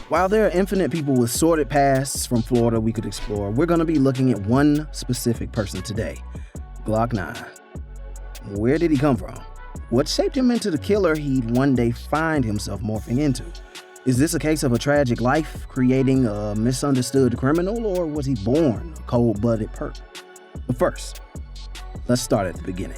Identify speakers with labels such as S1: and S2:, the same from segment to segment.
S1: While there are infinite people with sordid pasts from Florida we could explore, we're going to be looking at one specific person today, Glock 9. Where did he come from? What shaped him into the killer he'd one day find himself morphing into? Is this a case of a tragic life creating a misunderstood criminal, or was he born a cold-blooded perp? But first, let's start at the beginning.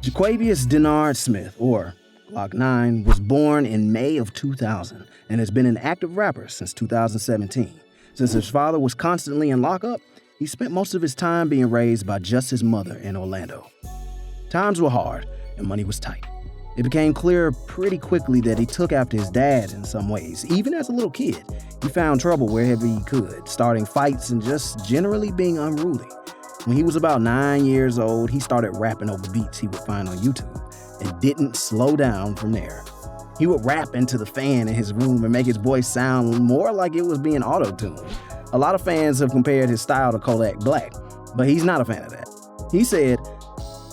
S1: Jaquavius Denard Smith, or Glock 9, was born in May of 2000 and has been an active rapper since 2017. Since his father was constantly in lockup, he spent most of his time being raised by just his mother in Orlando. Times were hard and money was tight. It became clear pretty quickly that he took after his dad in some ways. Even as a little kid, he found trouble wherever he could, starting fights and just generally being unruly. When he was about 9 years old, he started rapping over beats he would find on YouTube and didn't slow down from there. He would rap into the fan in his room and make his voice sound more like it was being auto-tuned. A lot of fans have compared his style to Kodak Black, but he's not a fan of that. He said,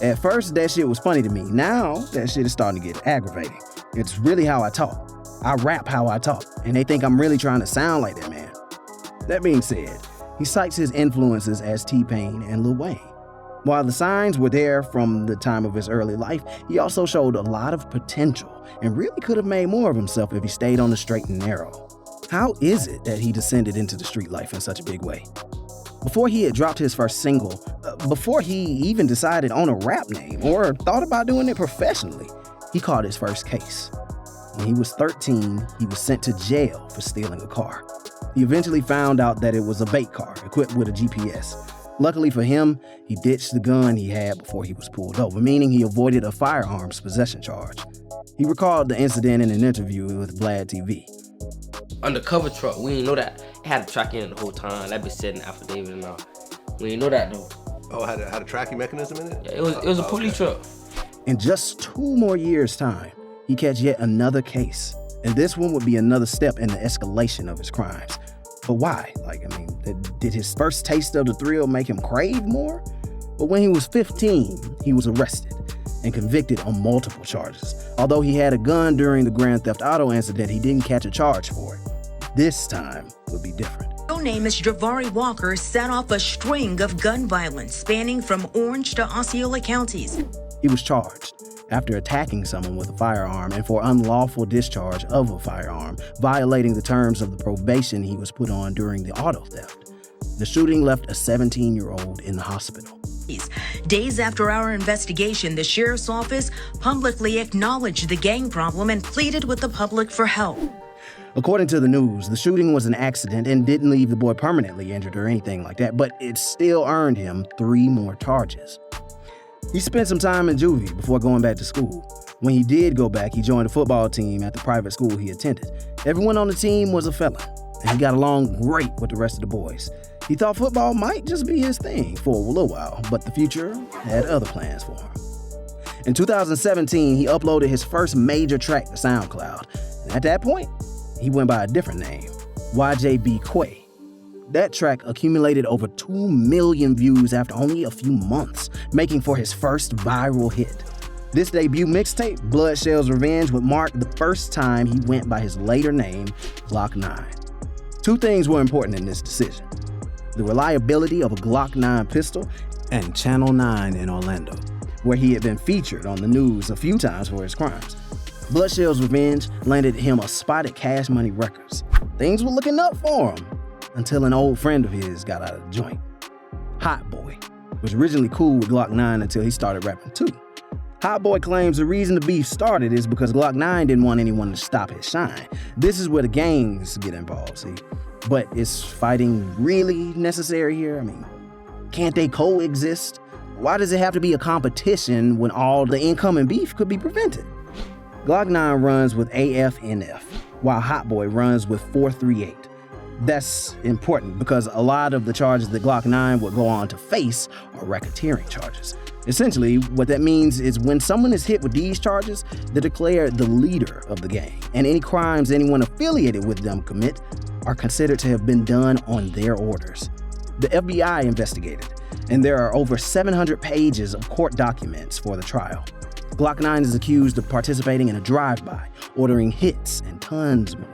S1: "At first, that shit was funny to me. Now, that shit is starting to get aggravating. It's really how I talk. I rap how I talk, and they think I'm really trying to sound like that man." That being said, he cites his influences as T-Pain and Lil Wayne. While the signs were there from the time of his early life, he also showed a lot of potential and really could have made more of himself if he stayed on the straight and narrow. How is it that he descended into the street life in such a big way? Before he had dropped his first single, before he even decided on a rap name or thought about doing it professionally, he caught his first case. When he was 13, he was sent to jail for stealing a car. He eventually found out that it was a bait car equipped with a GPS. Luckily for him, he ditched the gun he had before he was pulled over, meaning he avoided a firearms possession charge. He recalled the incident in an interview with Vlad TV.
S2: Undercover truck, we didn't know that. It had a track in it the whole time. That bitch said an affidavit and all. We didn't know that though.
S3: Oh, had a tracking mechanism in it?
S2: Yeah, it was a police truck.
S1: In just 2 more years' time, he catch yet another case. And this one would be another step in the escalation of his crimes. But why? Did his first taste of the thrill make him crave more? But when he was 15, he was arrested and convicted on multiple charges. Although he had a gun during the Grand Theft Auto incident, he didn't catch a charge for it. This time would be different.
S4: Real name is Javari Walker set off a string of gun violence spanning from Orange to Osceola counties.
S1: He was charged after attacking someone with a firearm and for unlawful discharge of a firearm, violating the terms of the probation he was put on during the auto theft. The shooting left a 17-year-old in the hospital.
S4: Days after our investigation, the sheriff's office publicly acknowledged the gang problem and pleaded with the public for help.
S1: According to the news, the shooting was an accident and didn't leave the boy permanently injured or anything like that, but it still earned him 3 more charges. He spent some time in juvie before going back to school. When he did go back, he joined a football team at the private school he attended. Everyone on the team was a felon, and he got along great with the rest of the boys. He thought football might just be his thing for a little while, but the future had other plans for him. In 2017, he uploaded his first major track to SoundCloud, and at that point, he went by a different name, YJB Quay. That track accumulated over 2 million views after only a few months, making for his first viral hit. This debut mixtape, Bloodshell's Revenge, would mark the first time he went by his later name, Glock 9. 2 things were important in this decision: the reliability of a Glock 9 pistol and Channel 9 in Orlando, where he had been featured on the news a few times for his crimes. Bloodshell's Revenge landed him a spot at Cash Money Records. Things were looking up for him until an old friend of his got out of the joint. Hot Boy was originally cool with Glock 9 until he started rapping too. Hot Boy claims the reason the beef started is because Glock 9 didn't want anyone to stop his shine. This is where the gangs get involved, see? But is fighting really necessary here? Can't they coexist? Why does it have to be a competition when all the incoming beef could be prevented? Glock 9 runs with AFNF, while Hot Boy runs with 438. That's important because a lot of the charges that Glock 9 would go on to face are racketeering charges. Essentially, what that means is when someone is hit with these charges, they're declared the leader of the gang, and any crimes anyone affiliated with them commit are considered to have been done on their orders. The FBI investigated, and there are over 700 pages of court documents for the trial. Glock 9 is accused of participating in a drive-by, ordering hits, and tons more.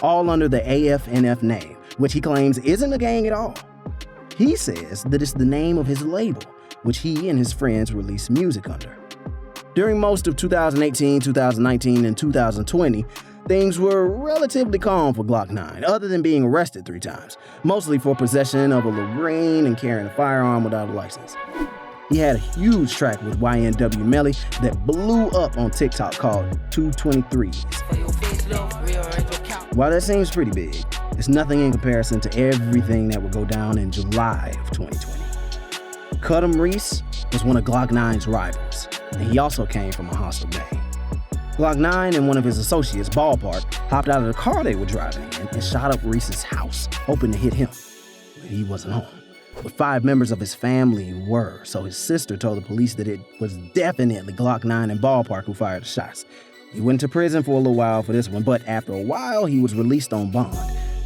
S1: all under the AFNF name, which he claims isn't a gang at all. He says that it's the name of his label, which he and his friends release music under. During most of 2018, 2019, and 2020, things were relatively calm for Glock 9, other than being arrested 3 times, mostly for possession of a little green and carrying a firearm without a license. He had a huge track with YNW Melly that blew up on TikTok called 223s. While that seems pretty big, it's nothing in comparison to everything that would go down in July of 2020. Cudham Reese was one of Glock 9's rivals, and he also came from a hostile gang. Glock 9 and one of his associates, Ballpark, hopped out of the car they were driving in and shot up Reese's house, hoping to hit him. But he wasn't home. But 5 members of his family were, so his sister told the police that it was definitely Glock 9 and Ballpark who fired the shots. He went to prison for a little while for this one, but after a while, he was released on bond.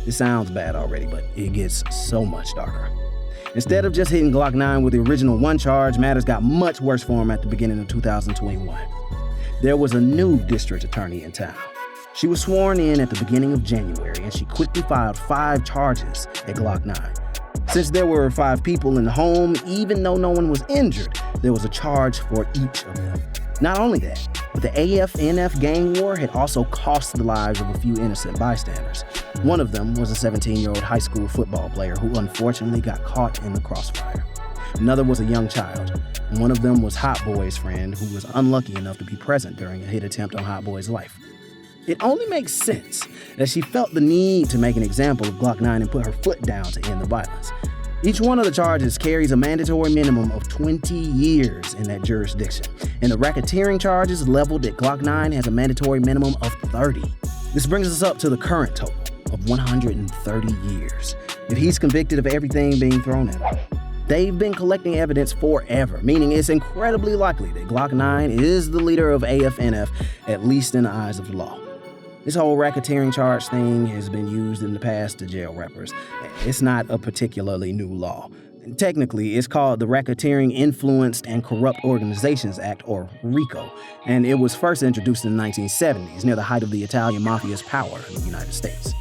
S1: This sounds bad already, but it gets so much darker. Instead of just hitting Glock 9 with the original 1 charge, matters got much worse for him at the beginning of 2021. There was a new district attorney in town. She was sworn in at the beginning of January, and she quickly filed 5 charges at Glock 9. Since there were 5 people in the home, even though no one was injured, there was a charge for each of them. Not only that, but the AFNF gang war had also cost the lives of a few innocent bystanders. One of them was a 17-year-old high school football player who unfortunately got caught in the crossfire. Another was a young child, and one of them was Hot Boy's friend who was unlucky enough to be present during a hit attempt on Hot Boy's life. It only makes sense that she felt the need to make an example of Glock 9 and put her foot down to end the violence. Each one of the charges carries a mandatory minimum of 20 years in that jurisdiction, and the racketeering charges leveled at Glock 9 has a mandatory minimum of 30. This brings us up to the current total of 130 years, if he's convicted of everything being thrown at him. They've been collecting evidence forever, meaning it's incredibly likely that Glock 9 is the leader of AFNF, at least in the eyes of the law. This whole racketeering charge thing has been used in the past to jail rappers. It's not a particularly new law. Technically, it's called the Racketeering Influenced and Corrupt Organizations Act, or RICO, and it was first introduced in the 1970s, near the height of the Italian mafia's power in the United States.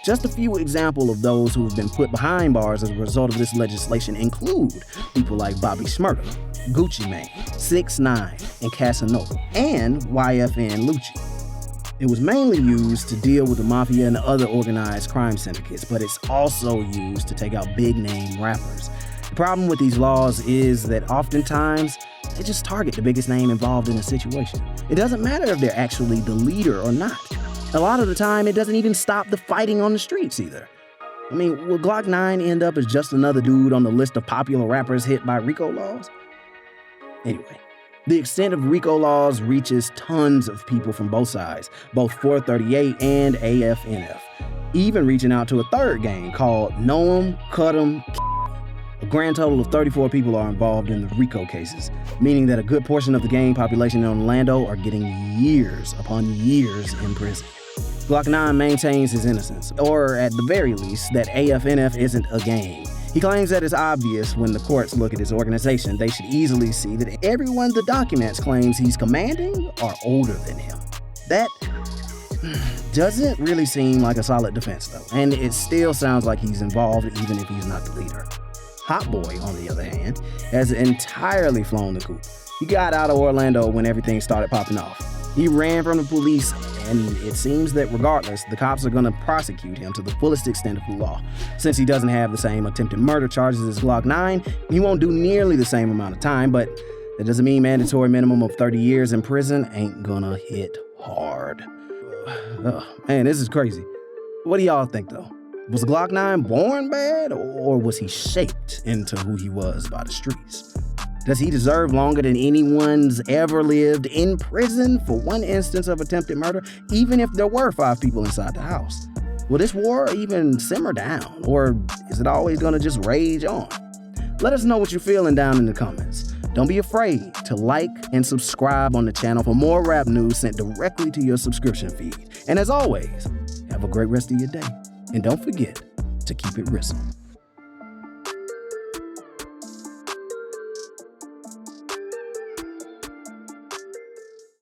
S1: Just a few examples of those who have been put behind bars as a result of this legislation include people like Bobby Shmurda, Gucci Mane, 6ix9ine, and Casanova, and YFN Lucci. It was mainly used to deal with the mafia and other organized crime syndicates, but it's also used to take out big-name rappers. The problem with these laws is that oftentimes, they just target the biggest name involved in a situation. It doesn't matter if they're actually the leader or not. A lot of the time, it doesn't even stop the fighting on the streets either. I mean, will Glock 9 end up as just another dude on the list of popular rappers hit by RICO laws? Anyway, the extent of RICO laws reaches tons of people from both sides, both 438 and AFNF, even reaching out to a third gang called 9LOKKNINE. A grand total of 34 people are involved in the RICO cases, meaning that a good portion of the gang population in Orlando are getting years upon years in prison. Glock 9 maintains his innocence, or at the very least, that AFNF isn't a gang. He claims that it's obvious when the courts look at his organization, they should easily see that everyone the documents claims he's commanding are older than him. That doesn't really seem like a solid defense though, and it still sounds like he's involved even if he's not the leader. Hot Boy, on the other hand, has entirely flown the coop. He got out of Orlando when everything started popping off. He ran from the police, and it seems that regardless, the cops are going to prosecute him to the fullest extent of the law. Since he doesn't have the same attempted murder charges as Glock 9, he won't do nearly the same amount of time, but that doesn't mean mandatory minimum of 30 years in prison ain't gonna hit hard. Man, this is crazy. What do y'all think though? Was Glock 9 born bad, or was he shaped into who he was by the streets? Does he deserve longer than anyone's ever lived in prison for one instance of attempted murder, even if there were 5 people inside the house? Will this war even simmer down, or is it always gonna just rage on? Let us know what you're feeling down in the comments. Don't be afraid to like and subscribe on the channel for more rap news sent directly to your subscription feed. And as always, have a great rest of your day. And don't forget to keep it RIZZLE.